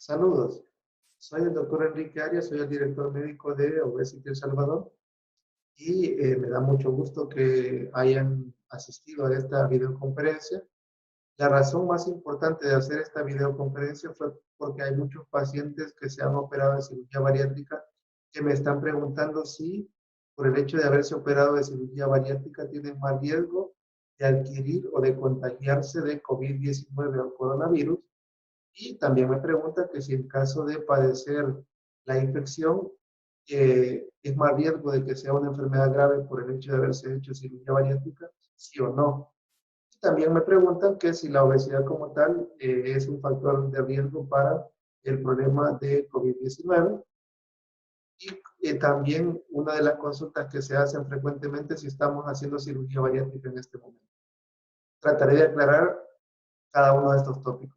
Saludos, soy el doctor Enrique Arias, soy el director médico de Obesity El Salvador y me da mucho gusto que hayan asistido a esta videoconferencia. La razón más importante de hacer esta videoconferencia fue porque hay muchos pacientes que se han operado de cirugía bariátrica que me están preguntando si por el hecho de haberse operado de cirugía bariátrica tienen más riesgo de adquirir o de contagiarse de COVID-19 o coronavirus. Y también me pregunta que si en caso de padecer la infección, es más riesgo de que sea una enfermedad grave por el hecho de haberse hecho cirugía bariátrica, sí o no. Y también me preguntan que si la obesidad como tal es un factor de riesgo para el problema de COVID-19. Y también una de las consultas que se hacen frecuentemente si estamos haciendo cirugía bariátrica en este momento. Trataré de aclarar cada uno de estos tópicos.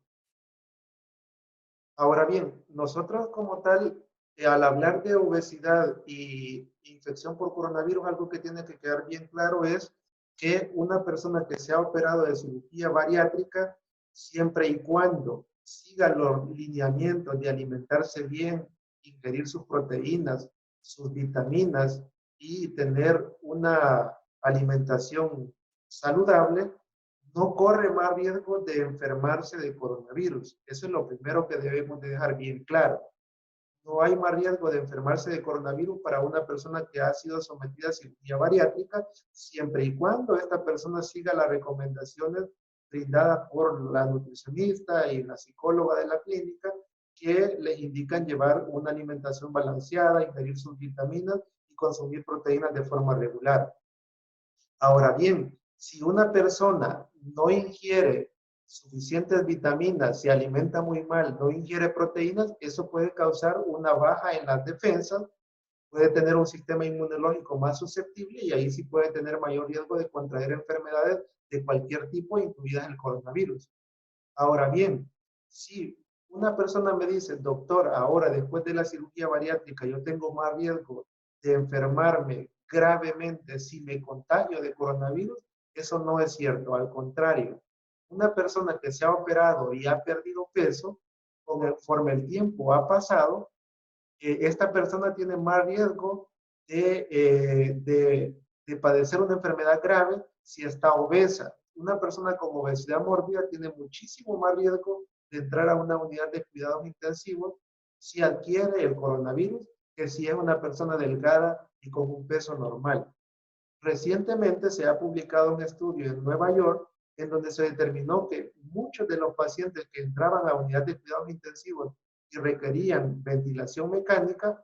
Ahora bien, nosotros como tal, al hablar de obesidad y infección por coronavirus, algo que tiene que quedar bien claro es que una persona que se ha operado de cirugía bariátrica, siempre y cuando siga los lineamientos de alimentarse bien, ingerir sus proteínas, sus vitaminas y tener una alimentación saludable, no corre más riesgo de enfermarse de coronavirus. Eso es lo primero que debemos de dejar bien claro. No hay más riesgo de enfermarse de coronavirus para una persona que ha sido sometida a cirugía bariátrica, siempre y cuando esta persona siga las recomendaciones brindadas por la nutricionista y la psicóloga de la clínica, que les indican llevar una alimentación balanceada, ingerir sus vitaminas y consumir proteínas de forma regular. Ahora bien, si una persona no ingiere suficientes vitaminas, se alimenta muy mal, no ingiere proteínas, eso puede causar una baja en las defensas, puede tener un sistema inmunológico más susceptible y ahí sí puede tener mayor riesgo de contraer enfermedades de cualquier tipo, incluidas el coronavirus. Ahora bien, si una persona me dice, doctor, ahora después de la cirugía bariátrica yo tengo más riesgo de enfermarme gravemente si me contagio de coronavirus, eso no es cierto. Al contrario, una persona que se ha operado y ha perdido peso, conforme el tiempo ha pasado, esta persona tiene más riesgo de padecer una enfermedad grave si está obesa. Una persona con obesidad mórbida tiene muchísimo más riesgo de entrar a una unidad de cuidados intensivos si adquiere el coronavirus que si es una persona delgada y con un peso normal. Recientemente se ha publicado un estudio en Nueva York en donde se determinó que muchos de los pacientes que entraban a unidad de cuidados intensivos y requerían ventilación mecánica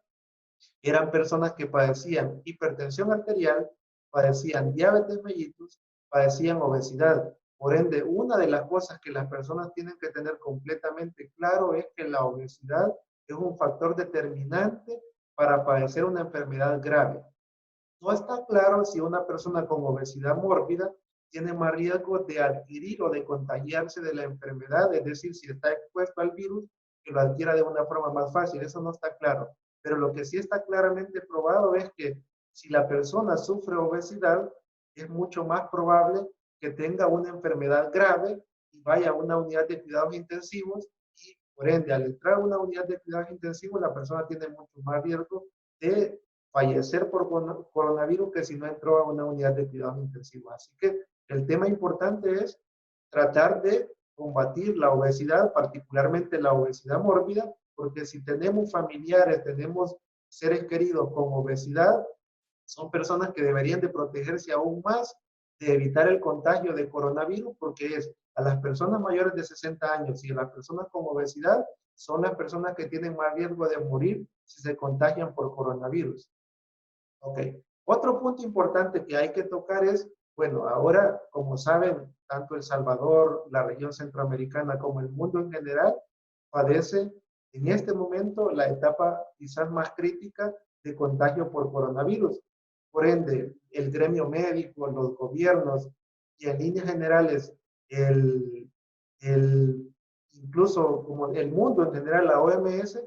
eran personas que padecían hipertensión arterial, padecían diabetes mellitus, padecían obesidad. Por ende, una de las cosas que las personas tienen que tener completamente claro es que la obesidad es un factor determinante para padecer una enfermedad grave. No está claro si una persona con obesidad mórbida tiene más riesgo de adquirir o de contagiarse de la enfermedad, es decir, si está expuesto al virus, que lo adquiera de una forma más fácil. Eso no está claro. Pero lo que sí está claramente probado es que si la persona sufre obesidad, es mucho más probable que tenga una enfermedad grave y vaya a una unidad de cuidados intensivos y, por ende, al entrar a una unidad de cuidados intensivos, la persona tiene mucho más riesgo de fallecer por coronavirus que si no entró a una unidad de cuidados intensivos. Así que el tema importante es tratar de combatir la obesidad, particularmente la obesidad mórbida, porque si tenemos familiares, tenemos seres queridos con obesidad, son personas que deberían de protegerse aún más de evitar el contagio de coronavirus, porque es a las personas mayores de 60 años y a las personas con obesidad son las personas que tienen más riesgo de morir si se contagian por coronavirus. Ok. Otro punto importante que hay que tocar es, bueno, ahora, como saben, tanto El Salvador, la región centroamericana, como el mundo en general, padece en este momento la etapa quizás más crítica de contagio por coronavirus. Por ende, el gremio médico, los gobiernos y en líneas generales, el, incluso como el mundo en general, la OMS,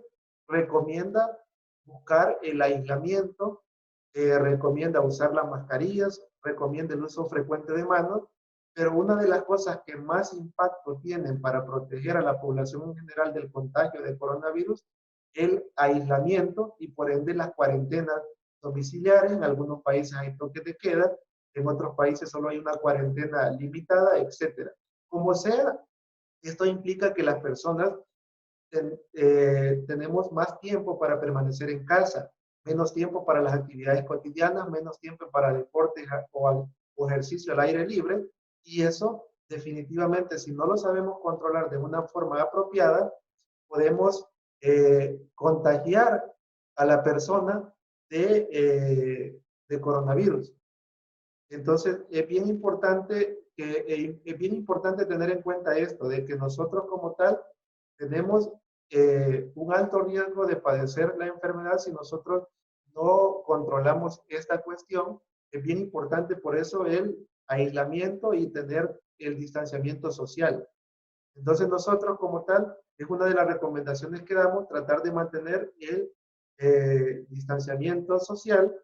recomienda buscar el aislamiento, recomienda usar las mascarillas, recomienda el uso frecuente de manos pero una de las cosas que más impacto tienen para proteger a la población en general del contagio de coronavirus, el aislamiento y por ende las cuarentenas domiciliares. En algunos países hay toques de queda, en otros países solo hay una cuarentena limitada, etcétera. Como sea, esto implica que las personas tenemos más tiempo para permanecer en casa, menos tiempo para las actividades cotidianas, menos tiempo para deportes o ejercicio al aire libre, y eso definitivamente, si no lo sabemos controlar de una forma apropiada, podemos contagiar a la persona de coronavirus. Entonces, es bien importante tener en cuenta esto, de que nosotros como tal tenemos un alto riesgo de padecer la enfermedad si nosotros no controlamos esta cuestión. Es bien importante por eso el aislamiento y tener el distanciamiento social. Entonces nosotros como tal, es una de las recomendaciones que damos, tratar de mantener el distanciamiento social,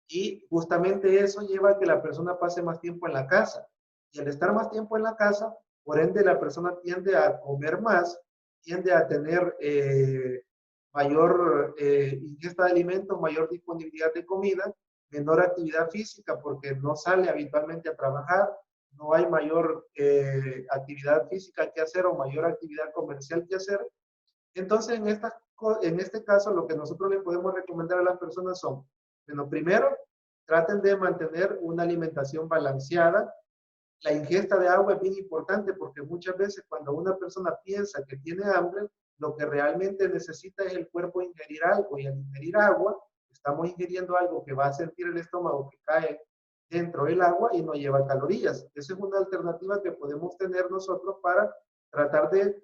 y justamente eso lleva a que la persona pase más tiempo en la casa. Y al estar más tiempo en la casa, por ende la persona tiende a comer más, tiende a tener mayor ingesta de alimentos, mayor disponibilidad de comida, menor actividad física porque no sale habitualmente a trabajar, no hay mayor actividad física que hacer o mayor actividad comercial que hacer. Entonces, en este caso, lo que nosotros le podemos recomendar a las personas son, bueno, primero, traten de mantener una alimentación balanceada. La ingesta de agua es bien importante porque muchas veces cuando una persona piensa que tiene hambre, lo que realmente necesita es el cuerpo ingerir algo, y al ingerir agua, estamos ingiriendo algo que va a sentir el estómago que cae dentro del agua y no lleva calorías. Esa es una alternativa que podemos tener nosotros para tratar de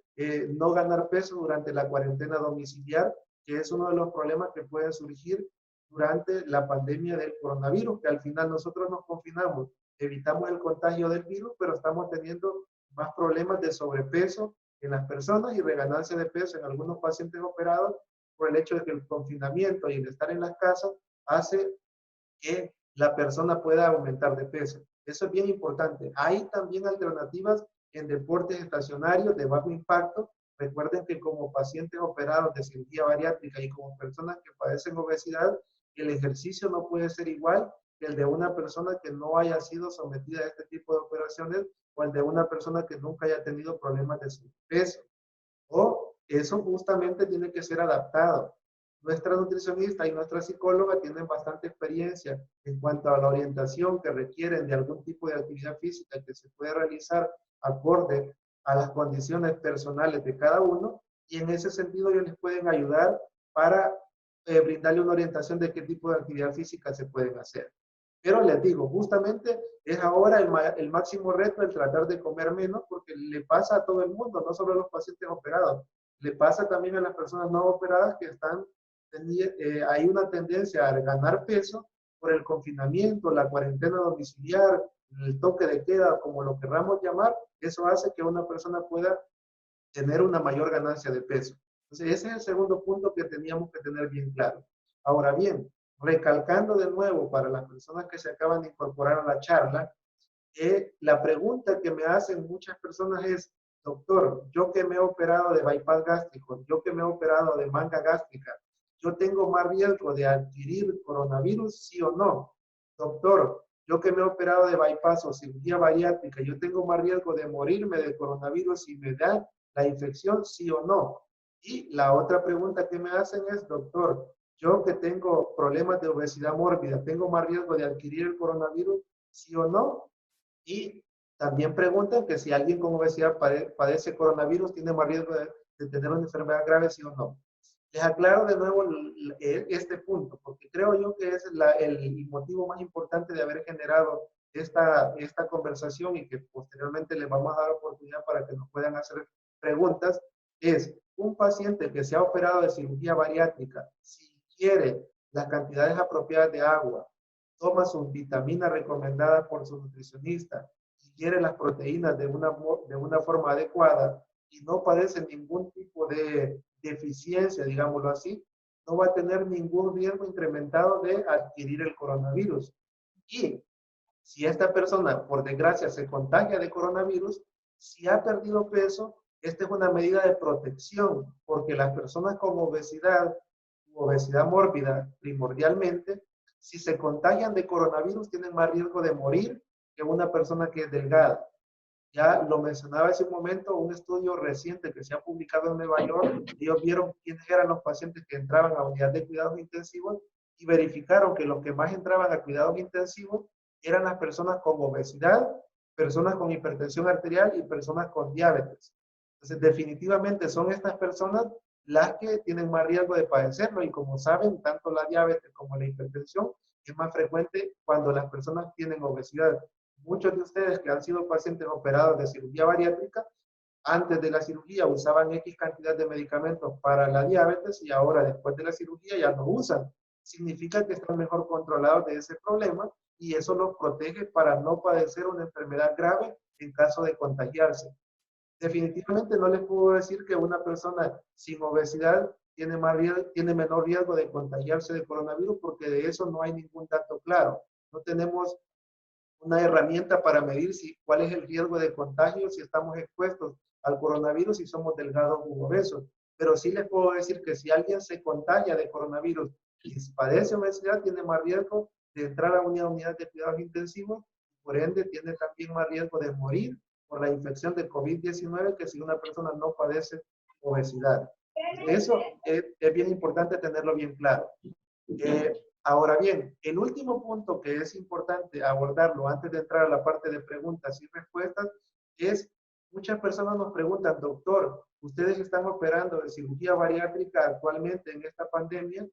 no ganar peso durante la cuarentena domiciliar, que es uno de los problemas que pueden surgir durante la pandemia del coronavirus, que al final nosotros nos confinamos, evitamos el contagio del virus, pero estamos teniendo más problemas de sobrepeso en las personas y reganancia de peso en algunos pacientes operados por el hecho de que el confinamiento y el estar en las casas hace que la persona pueda aumentar de peso. Eso es bien importante. Hay también alternativas en deportes estacionarios de bajo impacto. Recuerden que como pacientes operados de cirugía bariátrica y como personas que padecen obesidad, el ejercicio no puede ser igual que el de una persona que no haya sido sometida a este tipo de operaciones o el de una persona que nunca haya tenido problemas de peso. O eso justamente tiene que ser adaptado. Nuestra nutricionista y nuestra psicóloga tienen bastante experiencia en cuanto a la orientación que requieren de algún tipo de actividad física que se puede realizar acorde a las condiciones personales de cada uno, y en ese sentido ellos les pueden ayudar para brindarle una orientación de qué tipo de actividad física se pueden hacer. Pero les digo, justamente es ahora el máximo reto el tratar de comer menos, porque le pasa a todo el mundo, no solo a los pacientes operados, le pasa también a las personas no operadas que hay una tendencia a ganar peso por el confinamiento, la cuarentena domiciliar, el toque de queda, como lo querramos llamar. Eso hace que una persona pueda tener una mayor ganancia de peso. Entonces, ese es el segundo punto que teníamos que tener bien claro. Ahora bien, recalcando de nuevo para las personas que se acaban de incorporar a la charla, la pregunta que me hacen muchas personas es, doctor, yo que me he operado de bypass gástrico, yo que me he operado de manga gástrica, ¿yo tengo más riesgo de adquirir coronavirus, sí o no? Doctor, yo que me he operado de bypass o cirugía bariátrica, ¿yo tengo más riesgo de morirme de coronavirus si me da la infección, sí o no? Y la otra pregunta que me hacen es, doctor, yo que tengo problemas de obesidad mórbida, ¿tengo más riesgo de adquirir el coronavirus, sí o no? Y también preguntan que si alguien con obesidad padece coronavirus, tiene más riesgo de tener una enfermedad grave, sí o no. Les aclaro de nuevo este punto, porque creo yo que es el motivo más importante de haber generado esta conversación, y que posteriormente les vamos a dar oportunidad para que nos puedan hacer preguntas. Es un paciente que se ha operado de cirugía bariátrica, si quiere las cantidades apropiadas de agua, toma sus vitaminas recomendadas por su nutricionista, ingiere las proteínas de una forma adecuada y no padece ningún tipo de deficiencia, digámoslo así, no va a tener ningún riesgo incrementado de adquirir el coronavirus. Y Si esta persona, por desgracia, se contagia de coronavirus, si ha perdido peso, esta es una medida de protección, porque las personas con obesidad, obesidad mórbida primordialmente, si se contagian de coronavirus, tienen más riesgo de morir que una persona que es delgada. Ya lo mencionaba hace un momento, un estudio reciente que se ha publicado en Nueva York, ellos vieron quiénes eran los pacientes que entraban a unidad de cuidados intensivos y verificaron que los que más entraban a cuidados intensivos eran las personas con obesidad, personas con hipertensión arterial y personas con diabetes. Entonces, definitivamente son estas personas las que tienen más riesgo de padecerlo y como saben, tanto la diabetes como la hipertensión es más frecuente cuando las personas tienen obesidad. Muchos de ustedes que han sido pacientes operados de cirugía bariátrica, antes de la cirugía usaban X cantidad de medicamentos para la diabetes y ahora después de la cirugía ya no usan. Significa que están mejor controlados de ese problema y eso los protege para no padecer una enfermedad grave en caso de contagiarse. Definitivamente no les puedo decir que una persona sin obesidad tiene menor riesgo de contagiarse de coronavirus porque de eso no hay ningún dato claro. No tenemos una herramienta para medir cuál es el riesgo de contagio si estamos expuestos al coronavirus, si somos delgados u obesos. Pero sí les puedo decir que si alguien se contagia de coronavirus y padece obesidad, tiene más riesgo de entrar a una unidad de cuidados intensivos, por ende tiene también más riesgo de morir por la infección de COVID-19 que si una persona no padece obesidad. Eso es bien importante tenerlo bien claro. Ahora bien, el último punto que es importante abordarlo antes de entrar a la parte de preguntas y respuestas es, muchas personas nos preguntan, doctor, ¿ustedes están operando de cirugía bariátrica actualmente en esta pandemia?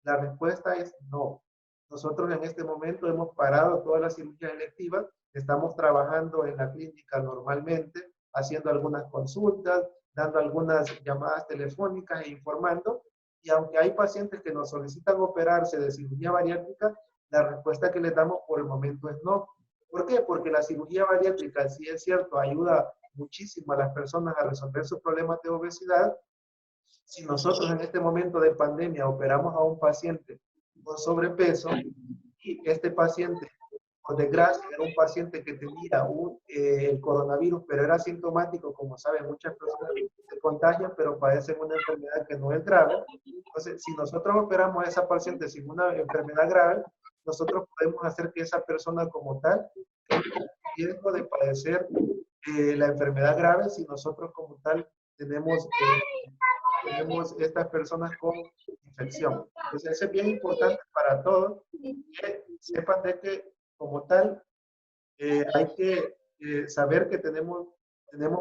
La respuesta es no. Nosotros en este momento hemos parado todas las cirugías electivas, estamos trabajando en la clínica normalmente, haciendo algunas consultas, dando algunas llamadas telefónicas e informando. Y aunque hay pacientes que nos solicitan operarse de cirugía bariátrica, la respuesta que les damos por el momento es no. ¿Por qué? Porque la cirugía bariátrica, si es cierto, ayuda muchísimo a las personas a resolver sus problemas de obesidad. Si nosotros en este momento de pandemia operamos a un paciente con sobrepeso y este paciente, por desgracia, era un paciente que tenía el coronavirus, pero era asintomático, como saben, muchas personas se contagian, pero padecen una enfermedad que no es grave. Entonces, si nosotros operamos a esa paciente sin una enfermedad grave, nosotros podemos hacer que esa persona como tal tenga riesgo de padecer la enfermedad grave si nosotros como tal tenemos estas personas con infección. Entonces, eso es bien importante para todos, que sepan de que como tal hay que saber que tenemos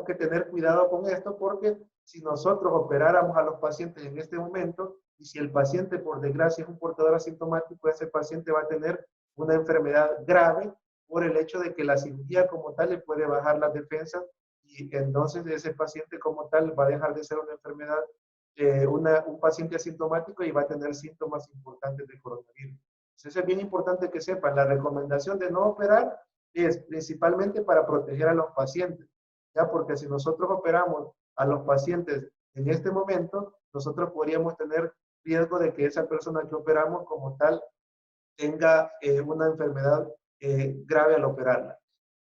que tener cuidado con esto porque si nosotros operáramos a los pacientes en este momento y si el paciente por desgracia es un portador asintomático, ese paciente va a tener una enfermedad grave por el hecho de que la cirugía como tal le puede bajar las defensas y entonces ese paciente como tal va a dejar de ser una enfermedad, un paciente asintomático y va a tener síntomas importantes de coronavirus. Entonces es bien importante que sepan, la recomendación de no operar es principalmente para proteger a los pacientes, ¿ya? Porque si nosotros operamos a los pacientes en este momento, nosotros podríamos tener riesgo de que esa persona que operamos como tal tenga una enfermedad grave al operarla.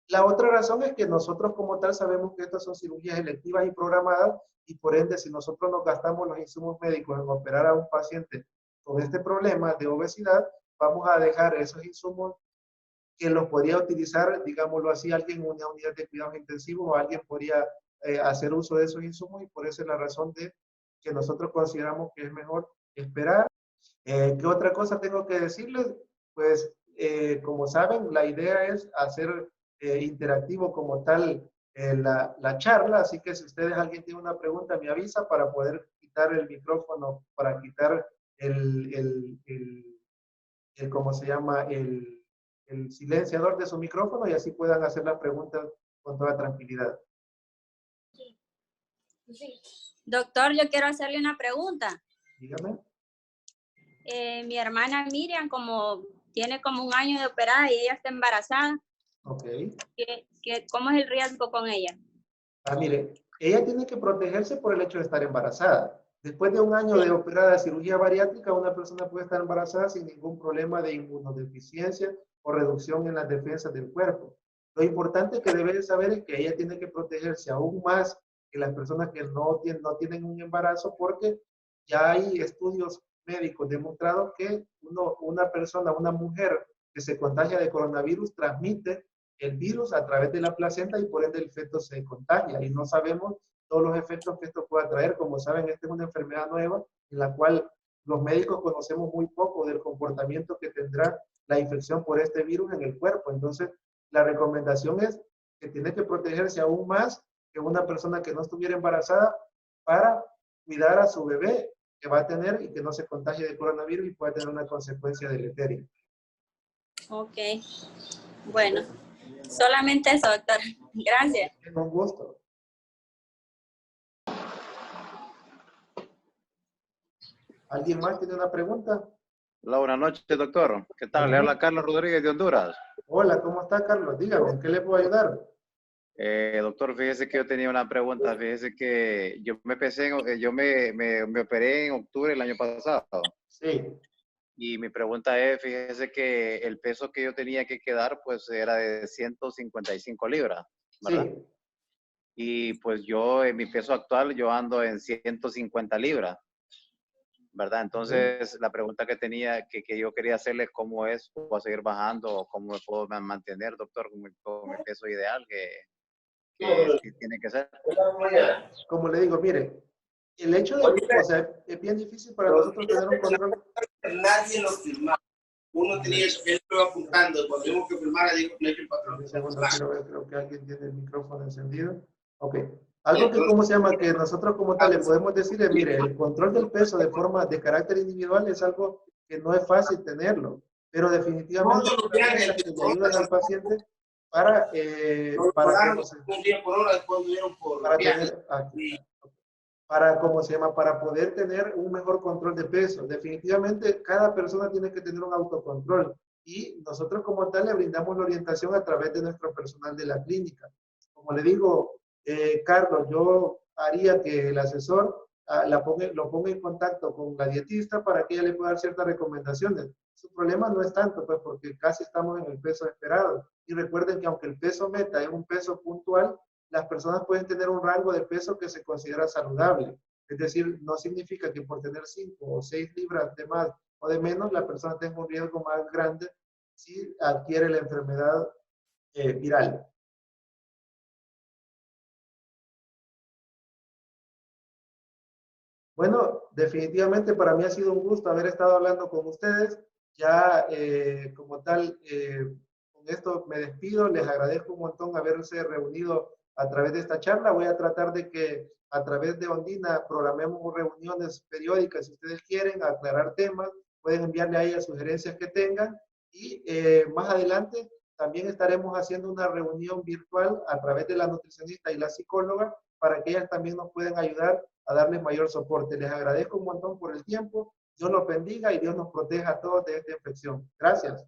La otra razón es que nosotros como tal sabemos que estas son cirugías electivas y programadas y por ende si nosotros nos gastamos los insumos médicos en operar a un paciente con este problema de obesidad, vamos a dejar esos insumos que los podría utilizar, digámoslo así, alguien en una unidad de cuidados intensivos o alguien podría hacer uso de esos insumos y por eso es la razón de que nosotros consideramos que es mejor esperar. ¿Qué otra cosa tengo que decirles? Pues, como saben, la idea es hacer interactivo como tal la charla, así que si ustedes, alguien tiene una pregunta, me avisa para poder quitar el micrófono, para quitar ¿cómo se llama? El silenciador de su micrófono y así puedan hacer las preguntas con toda tranquilidad. Doctor, yo quiero hacerle una pregunta. Dígame. Mi hermana Miriam, tiene como un año de operada y ella está embarazada. Ok. ¿Cómo es el riesgo con ella? Mire, ella tiene que protegerse por el hecho de estar embarazada. Después de un año de operada de cirugía bariátrica, una persona puede estar embarazada sin ningún problema de inmunodeficiencia o reducción en las defensas del cuerpo. Lo importante que debe de saber es que ella tiene que protegerse aún más que las personas que no tienen un embarazo, porque ya hay estudios médicos demostrados que una persona, una mujer que se contagia de coronavirus transmite el virus a través de la placenta y por ende el feto se contagia y no sabemos todos los efectos que esto pueda traer. Como saben, esta es una enfermedad nueva en la cual los médicos conocemos muy poco del comportamiento que tendrá la infección por este virus en el cuerpo. Entonces, la recomendación es que tiene que protegerse aún más que una persona que no estuviera embarazada para cuidar a su bebé que va a tener y que no se contagie de coronavirus y pueda tener una consecuencia deleteria. Ok, bueno, solamente eso, doctor. Gracias. Con gusto. ¿Alguien más tiene una pregunta? Hola, buenas noches, doctor. ¿Qué tal? Le habla Carlos Rodríguez de Honduras. Hola, ¿cómo está, Carlos? Dígame, ¿en qué le puedo ayudar? Doctor, fíjese que yo tenía una pregunta. Fíjese que yo me operé en octubre del año pasado. Sí. Y mi pregunta es, fíjese que el peso que yo tenía que quedar, pues era de 155 libras, ¿verdad? Sí. Y pues yo, en mi peso actual, yo ando en 150 libras, ¿verdad? Entonces, la pregunta que tenía, que yo quería hacerle, ¿cómo es? ¿Puedo seguir bajando? ¿O cómo me puedo mantener, doctor, con mi peso ideal que tiene que ser? Como le digo, mire, el hecho de, o sea, es bien difícil para nosotros tener un control. Nadie lo firmaba. Uno tenía que ir apuntando. Cuando tuvimos que firmar, dijo que el patrón. Un segundo, quiero ver, creo que alguien tiene el micrófono encendido. Ok. Algo que, ¿cómo se llama? Que nosotros como tal le podemos decir es, mire, el control del peso de forma de carácter individual es algo que no es fácil tenerlo, pero definitivamente le ayudan al paciente para tener, ¿cómo se llama? Para poder tener un mejor control de peso. Definitivamente, cada persona tiene que tener un autocontrol y nosotros como tal le brindamos la orientación a través de nuestro personal de la clínica. Como le digo, Carlos, yo haría que el asesor lo ponga en contacto con la dietista para que ella le pueda dar ciertas recomendaciones. Su problema no es tanto, pues, porque casi estamos en el peso esperado. Y recuerden que aunque el peso meta es un peso puntual, las personas pueden tener un rango de peso que se considera saludable. Es decir, no significa que por tener 5 o 6 libras de más o de menos, la persona tenga un riesgo más grande si adquiere la enfermedad viral. Bueno, definitivamente para mí ha sido un gusto haber estado hablando con ustedes. Ya como tal, con esto me despido. Les agradezco un montón haberse reunido a través de esta charla. Voy a tratar de que a través de Ondina programemos reuniones periódicas si ustedes quieren aclarar temas. Pueden enviarle a ella sugerencias que tengan. Y más adelante también estaremos haciendo una reunión virtual a través de la nutricionista y la psicóloga para que ellas también nos puedan ayudar a darles mayor soporte. Les agradezco un montón por el tiempo. Dios los bendiga y Dios nos proteja a todos de esta infección. Gracias.